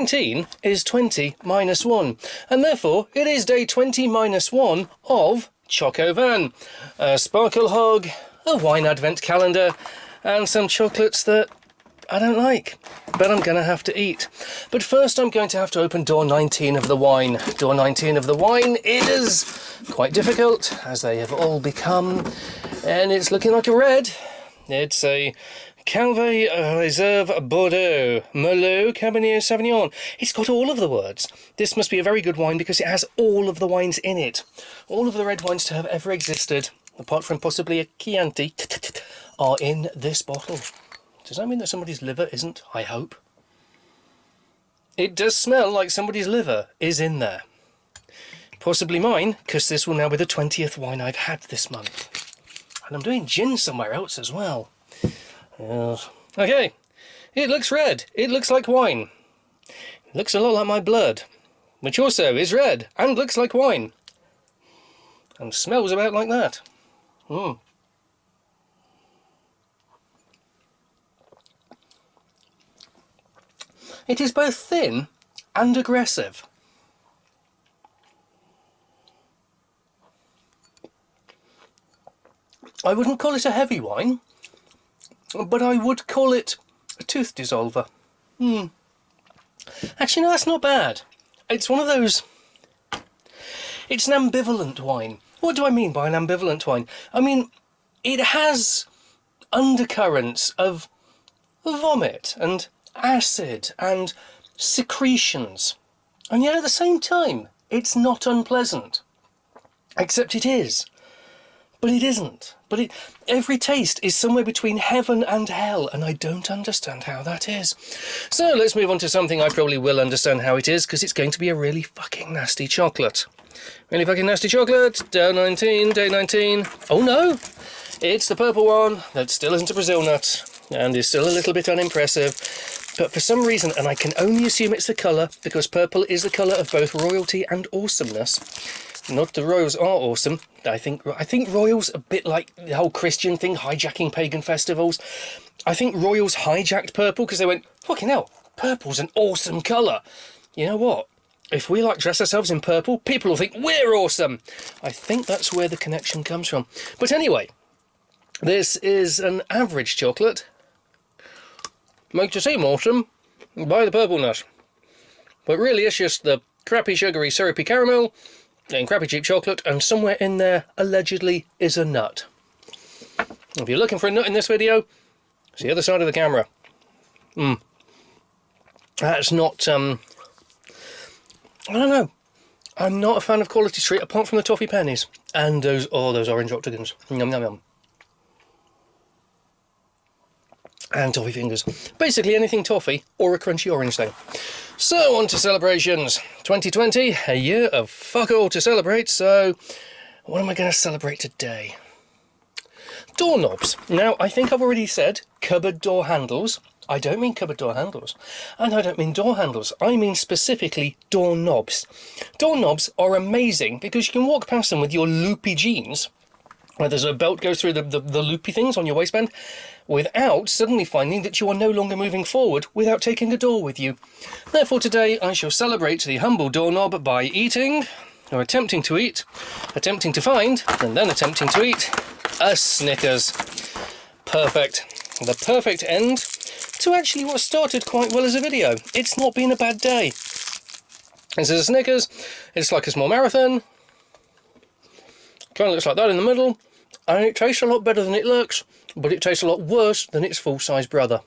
19 is 20 minus 1, and therefore it is day 20 minus 1 of Chocco Van, a sparkle hog, a wine advent calendar, and some chocolates that I don't like, but I'm going to have to eat. But first I'm going to have to open door 19 of the wine. Door 19 of the wine is quite difficult, as they have all become, and it's looking like a red. It's a Calvé Reserve Bordeaux Merlot Cabernet Sauvignon. It's got all of the words. This must be a very good wine because it has all of the wines in it. All of the red wines to have ever existed, apart from possibly a Chianti, are in this bottle. Does that mean that somebody's liver isn't? I hope. It does smell like somebody's liver is in there. Possibly mine, because this will now be the 20th wine I've had this month. And I'm doing gin somewhere else as well. Okay, it looks red. It looks like wine. It looks a lot like my blood, which also is red and looks like wine. And smells about like that. It is both thin and aggressive. I wouldn't call it a heavy wine, but I would call it a tooth dissolver. Actually, no, that's not bad. It's one of those... It's an ambivalent wine. What do I mean by an ambivalent wine? I mean, it has undercurrents of vomit and acid and secretions. And yet at the same time, it's not unpleasant. Except it is. But it isn't. But every taste is somewhere between heaven and hell, and I don't understand how that is. So let's move on to something I probably will understand how it is, because it's going to be a really fucking nasty chocolate. Really fucking nasty chocolate. Day 19. Oh no! It's the purple one that still isn't a Brazil nut, and is still a little bit unimpressive. But for some reason, and I can only assume it's the colour, because purple is the colour of both royalty and awesomeness. Not the royals are awesome. I think royals a bit like the whole Christian thing, hijacking pagan festivals. I think royals hijacked purple because they went, fucking hell, purple's an awesome colour. You know what? If we like dress ourselves in purple, people will think we're awesome. I think that's where the connection comes from. But anyway, this is an average chocolate. Make to seem awesome by the purple nut. But really it's just the crappy sugary syrupy caramel and crappy cheap chocolate, and somewhere in there allegedly is a nut. If you're looking for a nut in this video, it's the other side of the camera. That's not I don't know. I'm not a fan of Quality Street apart from the toffee pennies and those orange octagons. Yum yum yum. And toffee fingers. Basically anything toffee or a crunchy orange thing. So on to celebrations. 2020, a year of fuck all to celebrate, so what am I going to celebrate today? Doorknobs. Now, I think I've already said cupboard door handles. I don't mean cupboard door handles. And I don't mean door handles. I mean specifically doorknobs. Doorknobs are amazing because you can walk past them with your loopy jeans, where there's a belt goes through the loopy things on your waistband, without suddenly finding that you are no longer moving forward without taking a door with you. Therefore today I shall celebrate the humble doorknob by eating, or attempting to eat, attempting to find, and then attempting to eat, a Snickers. Perfect. The perfect end to actually what started quite well as a video. It's not been a bad day. This is a Snickers. It's like a small marathon. Kind of looks like that in the middle. And it tastes a lot better than it looks, but it tastes a lot worse than its full-size brother.